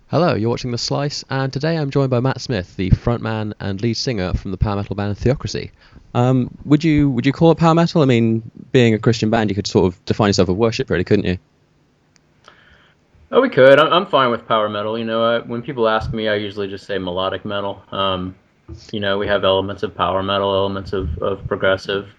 Hello, you're watching The Slice, and today I'm joined by Matt Smith, the frontman and lead singer from the power metal band Theocracy. Would you call it power metal? I mean, being a Christian band, you could sort of define yourself as worship, really, couldn't you? Oh, we could. I'm fine with power metal. When people ask me, I usually just say melodic metal. We have elements of power metal, elements of progressive.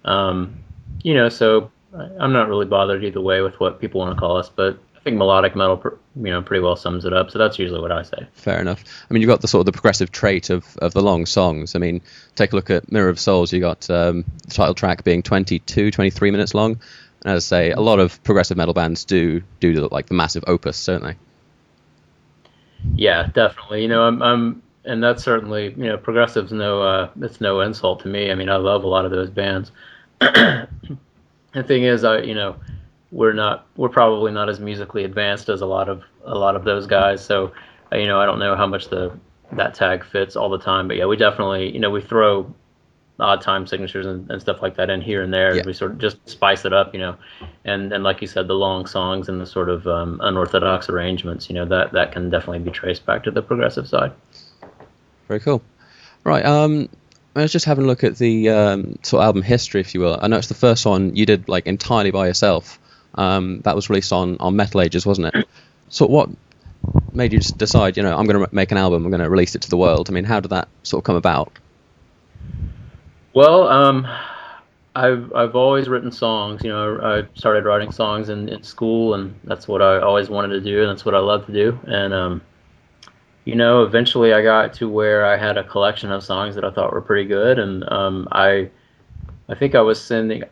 Um, so I'm not really bothered either way with what people want to call us, but I think melodic metal, pretty well sums it up. So that's usually what I say. Fair enough. I mean, you've got the sort of the progressive trait of the long songs. I mean, take a look at Mirror of Souls. You got the title track being 22, 23 minutes long. And as I say, a lot of progressive metal bands do like the massive opus, certainly. Yeah, definitely. And that's certainly, progressive's it's no insult to me. I mean, I love a lot of those bands. The thing is, we're probably not as musically advanced as a lot of those guys. So, I don't know how much the that tag fits all the time. But yeah, we definitely, we throw odd time signatures and stuff like that in here and there. Yeah, We sort of just spice it up, and like you said, the long songs and the sort of unorthodox arrangements, that can definitely be traced back to the progressive side. very cool. Right. I was just having a look at the sort of album history, if you will. I noticed the first one you did like entirely by yourself. That was released on Metal Ages, wasn't it? So what made you just decide, I'm going to make an album, I'm going to release it to the world? I mean, how did that sort of come about? Well, I've always written songs. I started writing songs in school, and that's what I always wanted to do, and that's what I love to do. And eventually I got to where I had a collection of songs that I thought were pretty good, and I think I was sending.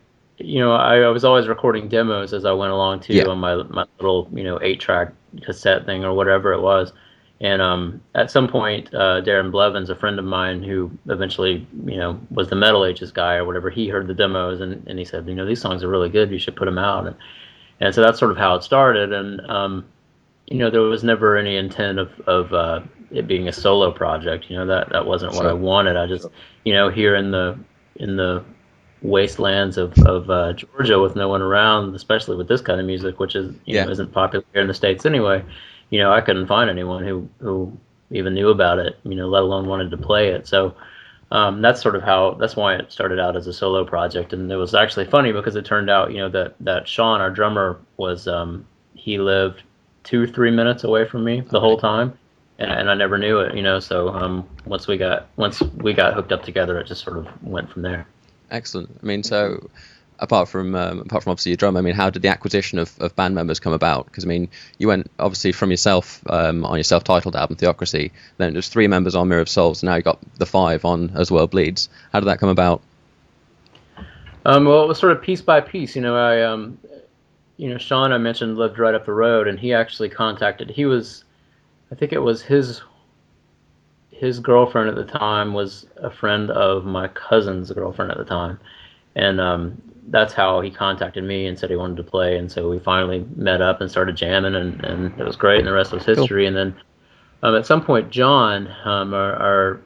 I was always recording demos as I went along Yeah. too on my little 8-track cassette thing or whatever it was. And at some point, Darren Blevins, a friend of mine who eventually was the Metal Ages guy or whatever, he heard the demos and he said, these songs are really good. You should put them out. And so that's sort of how it started. And there was never any intent of it being a solo project. That wasn't what I Sure. wanted. I just here in the wastelands of Georgia with no one around, especially with this kind of music, which is Yeah. isn't popular here in the States anyway. I couldn't find anyone who even knew about it, let alone wanted to play it. So that's why it started out as a solo project. And it was actually funny because it turned out, that Sean, our drummer, was he lived 2 3 minutes away from me the whole Okay. time, and I never knew it. So once we got hooked up together, it just sort of went from there. Excellent. I mean, so apart from obviously your drum, I mean, how did the acquisition of band members come about? Because I mean, you went obviously from yourself on your self-titled album Theocracy, then there's three members on Mirror of Souls, and now you got the five on As World Bleeds. How did that come about? Well, it was sort of piece by piece. Sean I mentioned lived right up the road, and he actually contacted. I think it was his girlfriend at the time was a friend of my cousin's girlfriend at the time, and that's how he contacted me and said he wanted to play. And so we finally met up and started jamming, and it was great. And the rest was Cool. history. And then at some point, John, our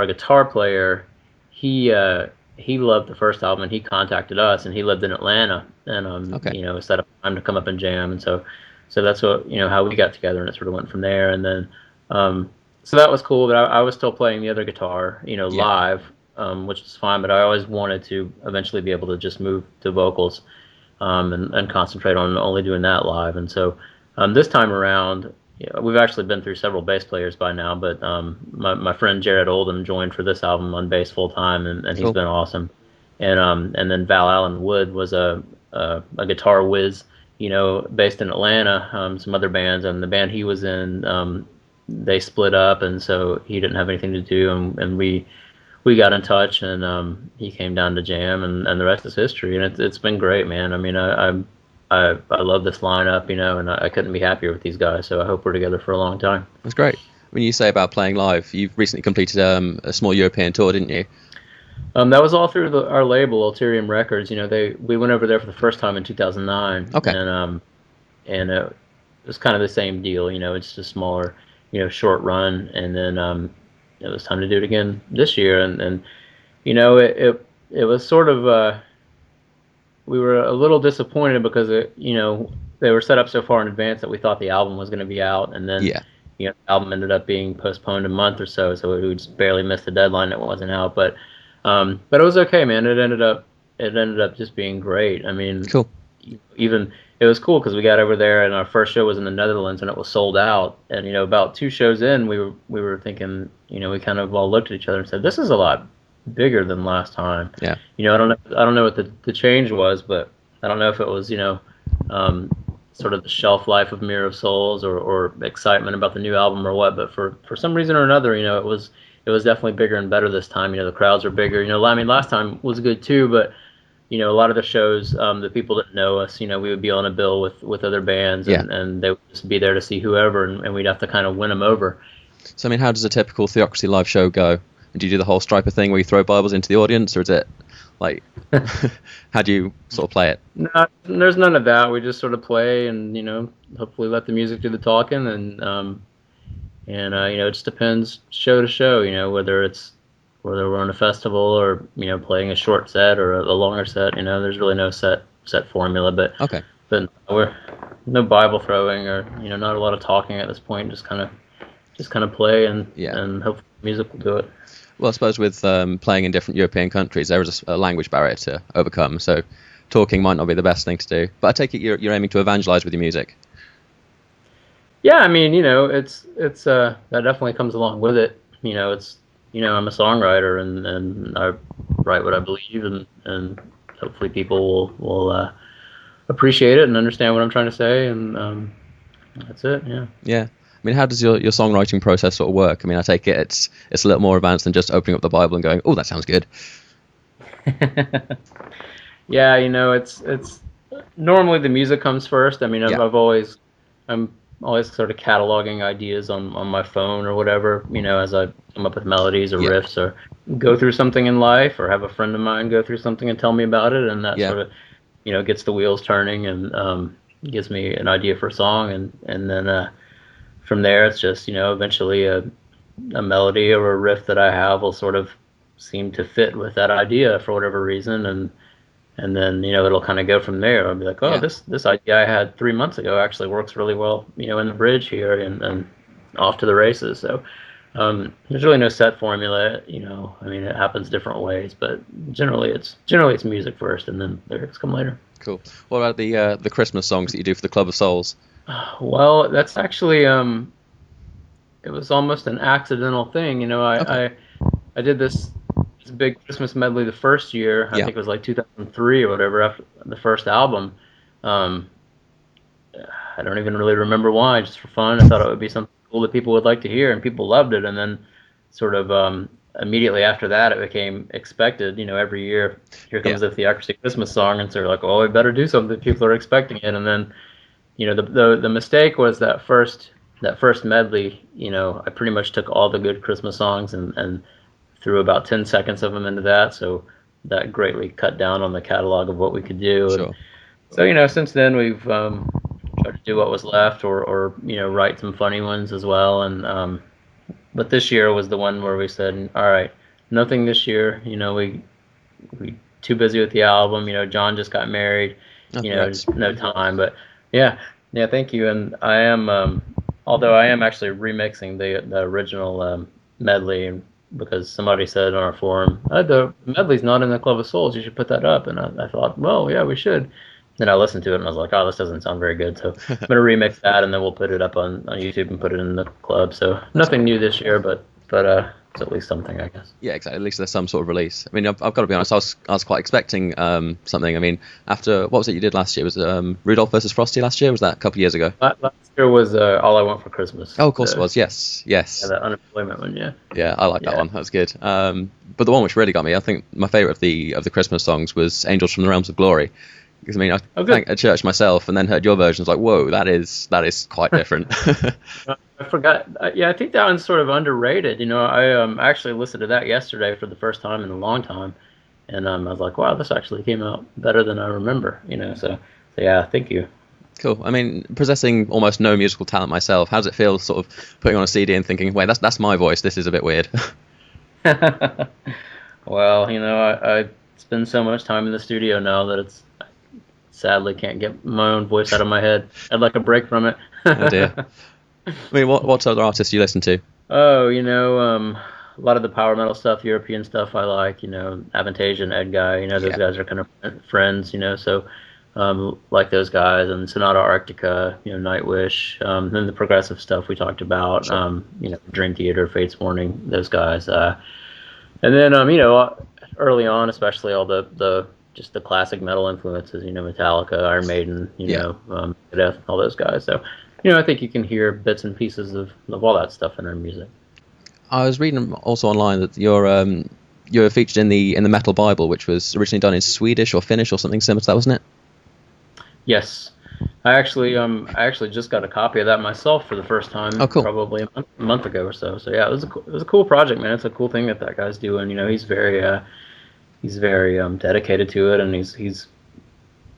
guitar player, he uh, he loved the first album, and he contacted us, and he lived in Atlanta, and Okay. set up time to come up and jam, and so that's what how we got together, and it sort of went from there, and then um, so that was cool. But I was still playing the other guitar, Yeah. live, which was fine. But I always wanted to eventually be able to just move to vocals, and concentrate on only doing that live. And so this time around, yeah, we've actually been through several bass players by now, but my friend Jared Oldham joined for this album on bass full time, and he's Cool. been awesome. And then Val Allen Wood was a guitar whiz, based in Atlanta. Some other bands, and the band he was in, they split up, and so he didn't have anything to do, and we got in touch, and he came down to jam, and the rest is history. And it's been great, man. I mean, I love this lineup, and I couldn't be happier with these guys. So I hope we're together for a long time. That's great. When you say about playing live, you've recently completed a small European tour, didn't you? That was all through our label, Ulterium Records. We went over there for the first time in 2009, Okay. and it was kind of the same deal. It's a smaller, short run, and then it was time to do it again this year, and it was sort of we were a little disappointed because they were set up so far in advance that we thought the album was going to be out, and then Yeah. the album ended up being postponed a month or so, so we just barely missed the deadline. It wasn't out, but it was okay, man. It ended up just being great. I mean, Cool. even it was cool because we got over there and our first show was in the Netherlands and it was sold out. And about 2 shows in, we were thinking, we kind of all looked at each other and said, "This is a lot bigger than last time." Yeah. I don't know what the change was, but I don't know if it was um, sort of the shelf life of Mirror of Souls or excitement about the new album or what. But for some reason or another, it was definitely bigger and better this time. The crowds were bigger. I mean, last time was good too, but a lot of the shows, the people that know us, we would be on a bill with other bands, Yeah. and they would just be there to see whoever, and we'd have to kind of win them over. So, I mean, how does a typical Theocracy live show go? Do you do the whole Striper thing where you throw Bibles into the audience, or is it like, how do you sort of play it? No, there's none of that. We just sort of play, and hopefully let the music do the talking, and it just depends show to show. Whether we're on a festival or playing a short set or a longer set. There's really no set formula, but Okay. we're no Bible throwing or not a lot of talking at this point. Just kind of play and Yeah. and hope music will do it. Well, I suppose with playing in different European countries, there is a language barrier to overcome. So, talking might not be the best thing to do. But I take it you're aiming to evangelize with your music. Yeah, I mean, it's that definitely comes along with it. I'm a songwriter and I write what I believe and hopefully people will appreciate it and understand what I'm trying to say and that's it. Yeah. Yeah. I mean, how does your songwriting process sort of work? I mean, I take it it's a little more advanced than just opening up the Bible and going, "Oh, that sounds good." Yeah, it's normally the music comes first. I mean, Yeah. I'm always sort of cataloging ideas on my phone or whatever, as I come up with melodies or Yeah. riffs or go through something in life or have a friend of mine go through something and tell me about it, and that Yeah. sort of gets the wheels turning and gives me an idea for a song, and then from there it's just eventually a melody or a riff that I have will sort of seem to fit with that idea for whatever reason, and then it'll kind of go from there. I'll be like, oh, Yeah. this idea I had 3 months ago actually works really well, in the bridge here, and off to the races. So there's really no set formula. I mean, it happens different ways, but generally it's music first, and then lyrics come later. Cool. What about the Christmas songs that you do for the Club of Souls? Well, that's actually it was almost an accidental thing. Okay. I did this big Christmas medley the first year. I Yeah. think it was like 2003 or whatever after the first album. Um, I don't even really remember why. Just for fun, I thought it would be something cool that people would like to hear, and people loved it. And then, sort of immediately after that, it became expected. Every year, here Yeah. comes the Theocracy Christmas song, and so they're like, "Well, we better do something. People are expecting it." And then, the mistake was that first medley. I pretty much took all the good Christmas songs and threw about 10 seconds of them into that, so that greatly cut down on the catalog of what we could do. And Sure. so, since then we've tried to do what was left, or write some funny ones as well. And but this year was the one where we said, all right, nothing this year. We too busy with the album. John just got married. Oh, congrats. Just no time. But yeah, yeah, thank you. And I am, although I am actually remixing the original medley, because somebody said on our forum, the medley's not in the Club of Souls. You should put that up. And I thought, well, yeah, we should. Then I listened to it and I was like, oh, this doesn't sound very good. So I'm gonna remix that, and then we'll put it up on YouTube and put it in the club. So nothing new this year, but it's at least something, I guess. Yeah, exactly. At least there's some sort of release. I mean, I've got to be honest. I was quite expecting something. I mean, after what was it you did last year? Was Rudolph versus Frosty last year? Was that a couple of years ago? Last year was All I Want for Christmas. Oh, of course it was. Yes, Yeah, yes. the unemployment one. Yeah. Yeah, I like that Yeah. one. That was good. But the one which really got me, I think my favorite of the Christmas songs was "Angels from the Realms of Glory." Because I mean, I Oh, good. sang at church myself, and then heard your version. I was like, whoa, that is quite different. I forgot. Yeah, I think that one's sort of underrated. I actually listened to that yesterday for the first time in a long time, and I was like, wow, this actually came out better than I remember. So yeah, thank you. Cool. I mean, possessing almost no musical talent myself, how does it feel, sort of putting on a CD and thinking, wait, that's my voice. This is a bit weird. Well, I spend so much time in the studio now that it's sadly can't get my own voice out of my head. I'd like a break from it. Oh dear. I mean, what other artists do you listen to? Oh, a lot of the power metal stuff, European stuff I like, Avantasia and Ed Guy, those Yeah, guys are kind of friends, so like those guys and Sonata Arctica, Nightwish, then the progressive stuff we talked about, sure. Dream Theater, Fates Warning, those guys. And then, early on, especially all the just the classic metal influences, Metallica, Iron Maiden, Yeah. Death, all those guys. So, I think you can hear bits and pieces of all that stuff in our music. I was reading also online that you're featured in the Metal Bible, which was originally done in Swedish or Finnish or something similar to that, wasn't it? Yes, I actually just got a copy of that myself for the first Oh, time, cool. probably a month ago or so. So yeah, it was a cool project, man. It's a cool thing that guy's doing. He's very dedicated to it, and he's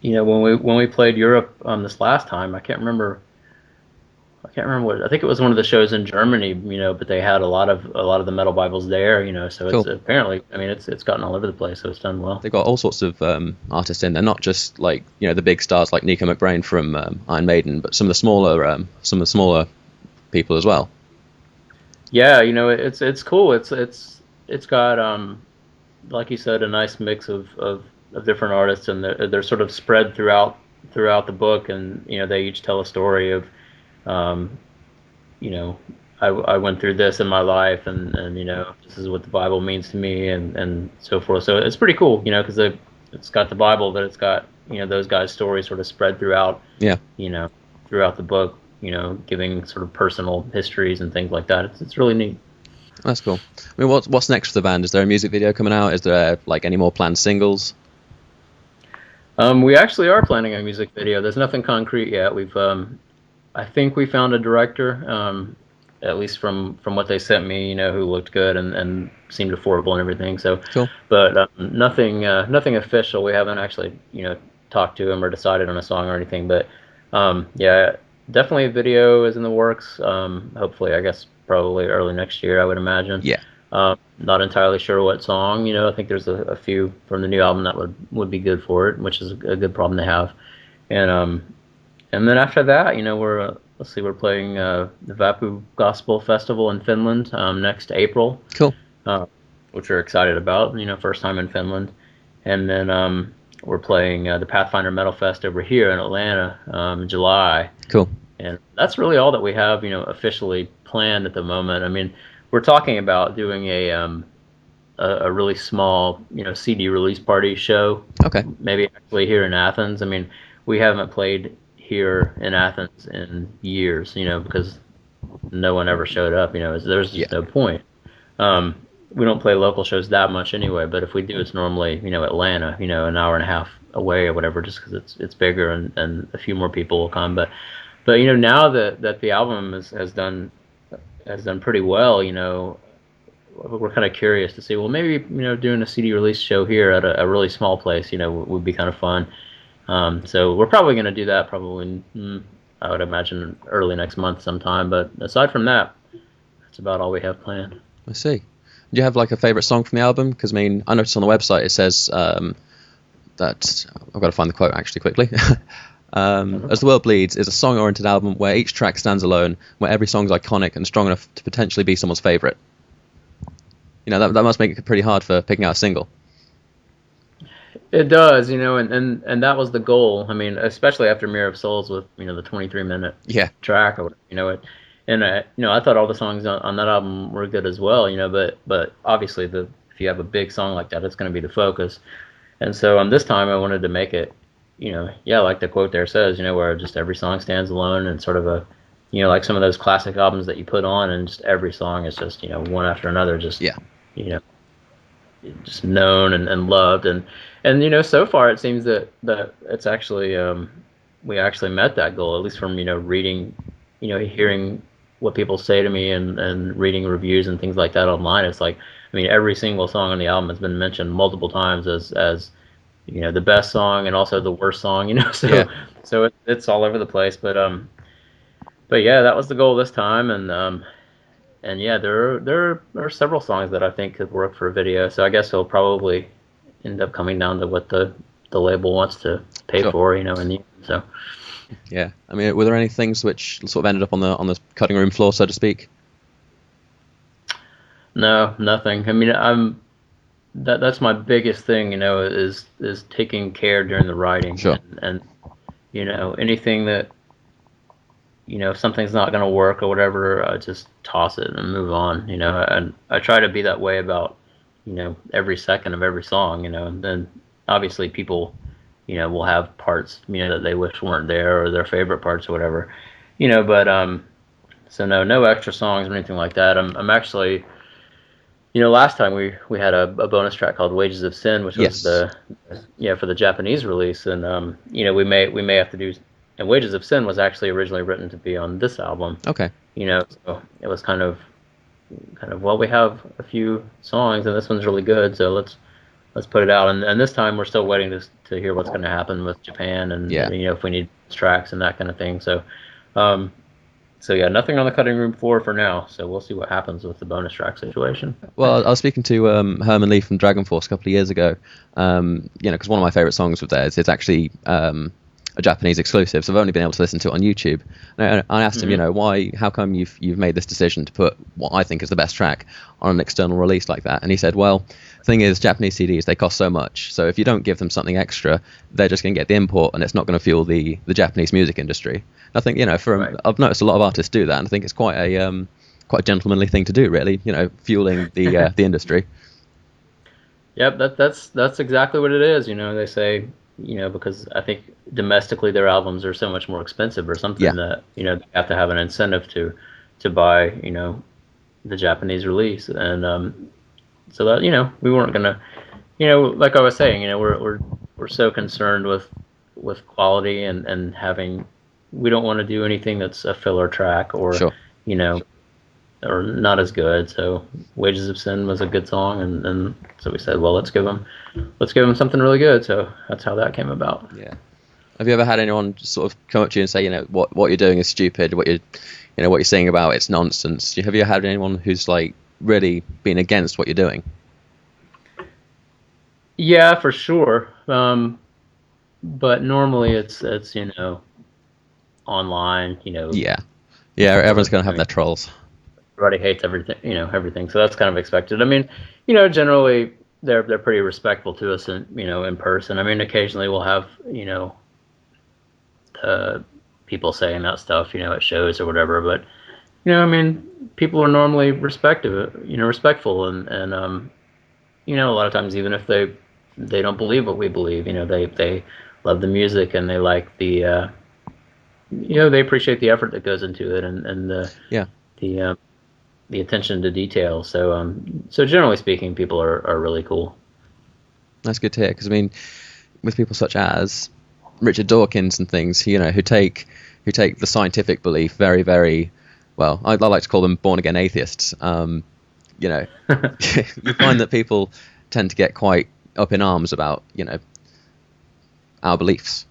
when we played Europe this last time, I can't remember what I think it was one of the shows in Germany, but they had a lot of the metal Bibles there, so it's Cool. apparently, I mean, it's gotten all over the place, so it's done well. They've got all sorts of artists in there, not just like the big stars like Nico McBrain from Iron Maiden, but some of the smaller people as well. Yeah, it's cool. It's got like you said, a nice mix of different artists, and they're sort of spread throughout the book, and they each tell a story of um, you know, I went through this in my life, and this is what the Bible means to me, and so forth. So it's pretty cool, because it's got the Bible, but it's got those guys' stories sort of spread Yeah, you know, throughout the book, giving sort of personal histories and things like that. It's really neat. that's cool. I mean, what's next for the band? Is there a music video coming out? Is there like any more planned singles? We actually are planning a music video. There's nothing concrete yet. I think we found a director, at least from what they sent me, who looked good and seemed affordable and everything. So, Cool. but nothing official. We haven't actually, talked to him or decided on a song or anything. But yeah, definitely a video is in the works. Hopefully, I guess probably early next year, I would imagine. Yeah, Not entirely sure what song. I think there's a few from the new album that would be good for it, which is a good problem to have. And and then after that, we're let's see, we're playing the Vapu Gospel Festival in Finland next April, cool. uh, which we're excited about. First time in Finland, and then we're playing the Pathfinder Metal Fest over here in Atlanta in July, Cool. and that's really all that we have, officially planned at the moment. I mean, we're talking about doing a really small, CD release party show, Okay. maybe actually here in Athens. I mean, we haven't played here in Athens in years, because no one ever showed up. There's Yeah. just no point. Um, we don't play local shows that much anyway, but if we do, it's normally Atlanta, an hour and a half away or whatever, just because it's bigger and a few more people will come. But now that the album has done pretty well, we're kind of curious to see, well, maybe doing a CD release show here at a really small place, would be kind of fun. So we're probably going to do that probably, I would imagine early next month sometime. But aside from that, that's about all we have planned. I see. Do you have like a favorite song from the album? Because I mean, I noticed on the website it says that I've got to find the quote actually quickly. As the World Bleeds is a song-oriented album where each track stands alone, where every song's iconic and strong enough to potentially be someone's favorite. That must make it pretty hard for picking out a single. It does, and that was the goal. I mean, especially after Mirror of Souls with the 23-minute Yeah, track, or and I thought all the songs on that album were good as well, but obviously if you have a big song like that, it's going to be the focus. And so this time I wanted to make it, yeah, like the quote there says, where just every song stands alone and sort of like some of those classic albums that you put on, and just every song is just one after another, just yeah, you know just known and loved, and so far it seems that it's actually we actually met that goal, at least from reading, hearing what people say to me, and reading reviews and things like that online. It's like, I mean, every single song on the album has been mentioned multiple times as the best song and also the worst song, yeah. so it's all over the place. But yeah, that was the goal this time, and yeah, there are several songs that I think could work for a video. So I guess it'll probably end up coming down to what the label wants to pay Sure. for, in the end. So Yeah. I mean, were there any things which sort of ended up on the cutting room floor, so to speak? No, nothing. I mean, that's my biggest thing, is taking care during the writing, Sure. and anything that, if something's not going to work or whatever, I just toss it and move on, and I try to be that way about, every second of every song, and then obviously people, will have parts, that they wish weren't there or their favorite parts or whatever, but so no extra songs or anything like that. I'm actually, last time we had a bonus track called Wages of Sin, which was Yes. the, yeah, for the Japanese release, and we may have to do. And Wages of Sin was actually originally written to be on this album, Okay. so it was kind of, well, we have a few songs and this one's really good, so let's put it out. And this time we're still waiting to hear what's going to happen with Japan, and Yeah. if we need tracks and that kind of thing. Um, so yeah, nothing on the cutting room floor for now. So we'll see what happens with the bonus track situation. Well, I was speaking to Herman Lee from Dragon Force a couple of years ago. Because one of my favorite songs of theirs is actually a Japanese exclusive, so I've only been able to listen to it on YouTube. And I asked him, why, how come you've made this decision to put what I think is the best track on an external release like that? And he said, well, the thing is, Japanese CDs, they cost so much, so if you don't give them something extra, they're just going to get the import, and it's not going to fuel the Japanese music industry. And I think, Right. I've noticed a lot of artists do that, and I think it's quite a gentlemanly thing to do, really. Fueling the industry. Yep, that's exactly what it is. They say, because I think domestically their albums are so much more expensive or Yeah, something, that they have to have an incentive to buy the Japanese release. And so that we weren't gonna, like I was saying, we're so concerned with quality, and having, we don't want to do anything that's a filler track, or sure. you know or not as good. So Wages of Sin was a good song, and so we said, well, let's give them something really good. So that's how that came about. Yeah. Have you ever had anyone just sort of come up to you and say, what you're doing is stupid, what you're saying about it's nonsense? Have you had anyone who's like really been against what you're doing? Yeah, for sure. But normally it's online. Yeah, yeah. Everyone's Or gonna I have mean, their trolls. everybody hates everything. Everything. So that's kind of expected. I mean, generally they're pretty respectful to us in person. I mean, occasionally we'll have uh, people saying that stuff at shows or whatever. But I mean, people are normally respectful, and a lot of times, even if they don't believe what we believe, they love the music, and they like they appreciate the effort that goes into it, and Yeah, the um, the attention to detail. So generally speaking, people are really cool. that's good to hear. Because I mean, with people such as Richard Dawkins and things, who take the scientific belief very, very well. I like to call them born again atheists. You know, you find that people tend to get quite up in arms about our beliefs.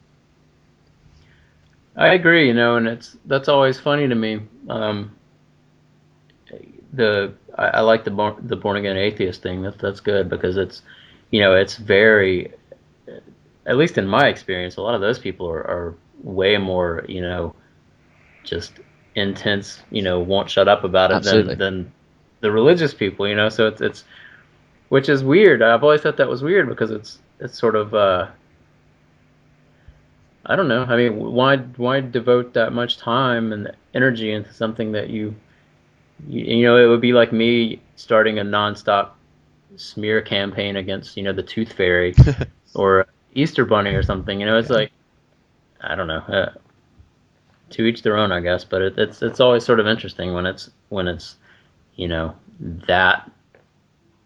I agree, and that's always funny to me. I like the born again atheist thing. That's good, because it's very, at least in my experience, a lot of those people are way more just intense, won't shut up about it, than Absolutely. the religious people. So it's which is weird. I've always thought that was weird, because it's sort of, I don't know. I mean, why devote that much time and energy into something that it would be like me starting a nonstop smear campaign against the Tooth Fairy or Easter Bunny or something. It's Yeah. like, I don't know. To each their own, I guess. But it's always sort of interesting when it's that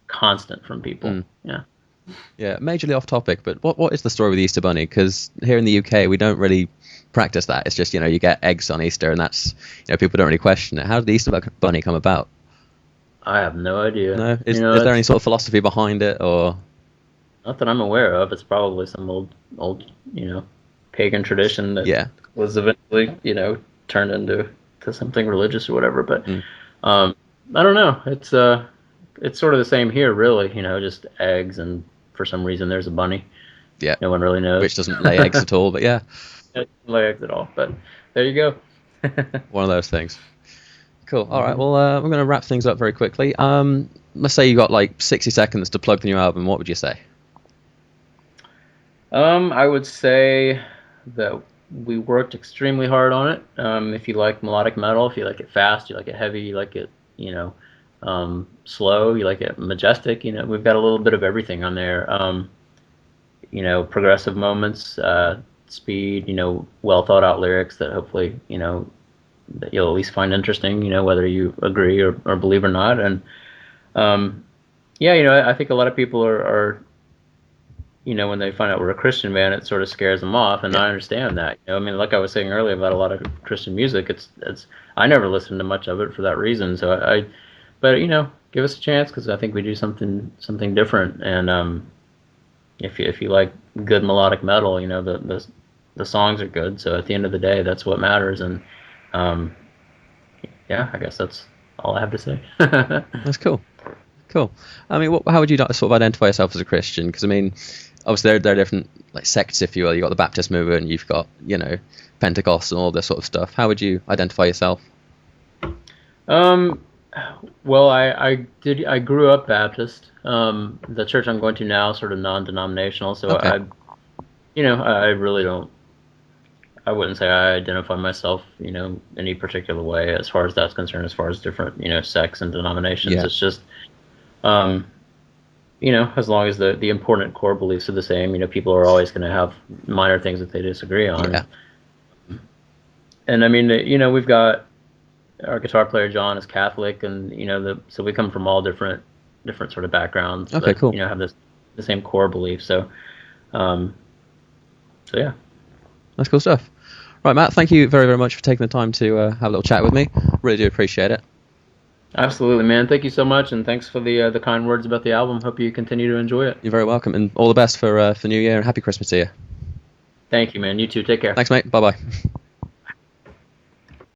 constant from people. Mm. Yeah. Yeah, majorly off topic, but what is the story with the Easter Bunny? Because here in the UK, we don't really practice that. It's just, you get eggs on Easter, and that's, people don't really question it. How did the Easter Bunny come about? I have no idea. No, is there any It's sort of philosophy behind it, or not that I'm aware of. It's probably some old, pagan tradition that yeah, was eventually, turned into something religious or whatever. But mm, um, I don't know. It's sort of the same here, really. Just eggs, and for some reason there's a bunny. Yeah, No one really knows. which doesn't lay eggs at all, but yeah, Legs at all. But there you go. one of those things. Cool. All right. Well, we're going to wrap things up very quickly. Let's say you got like 60 seconds to plug the new album. What would you say? I would say that we worked extremely hard on it. If you like melodic metal, if you like it fast, you like it heavy, you like it, slow, you like it majestic, we've got a little bit of everything on there. Progressive moments, speed, well thought out lyrics that hopefully, that you'll at least find interesting, whether you agree or believe or not. And yeah, I think a lot of people are when they find out we're a Christian band, it sort of scares them off, and Yeah. I understand that. I mean, like I was saying earlier about a lot of Christian music, it's I never listened to much of it for that reason. So but give us a chance because I think we do something different. And if you like good melodic metal, the songs are good. So at the end of the day, that's what matters. And um, yeah, I guess that's all I have to say. That's cool. Cool. I mean, how would you sort of identify yourself as a Christian? Because I mean, obviously there are different like sects, if you will. You've got the Baptist movement, you've got Pentecost and all this sort of stuff. How would you identify yourself? Um, well, I grew up Baptist. The church I'm going to now is sort of non-denominational, so Okay. I really don't. I wouldn't say I identify myself, any particular way as far as that's concerned. As far as different, sects and denominations, Yeah. it's just, um, as long as the important core beliefs are the same, people are always going to have minor things that they disagree on, Yeah. and I mean, we've got our guitar player John is Catholic, and so we come from all different sort of backgrounds, Okay. but Cool. have the same core beliefs. Um, so yeah, That's cool stuff. Right, Matt. Thank you very, very much for taking the time to have a little chat with me. Really do appreciate it. absolutely, man. Thank you so much, and thanks for the kind words about the album. Hope you continue to enjoy it. You're very welcome, and all the best for New Year and Happy Christmas to you. Thank you, man. You too. Take care. Thanks, mate. Bye bye.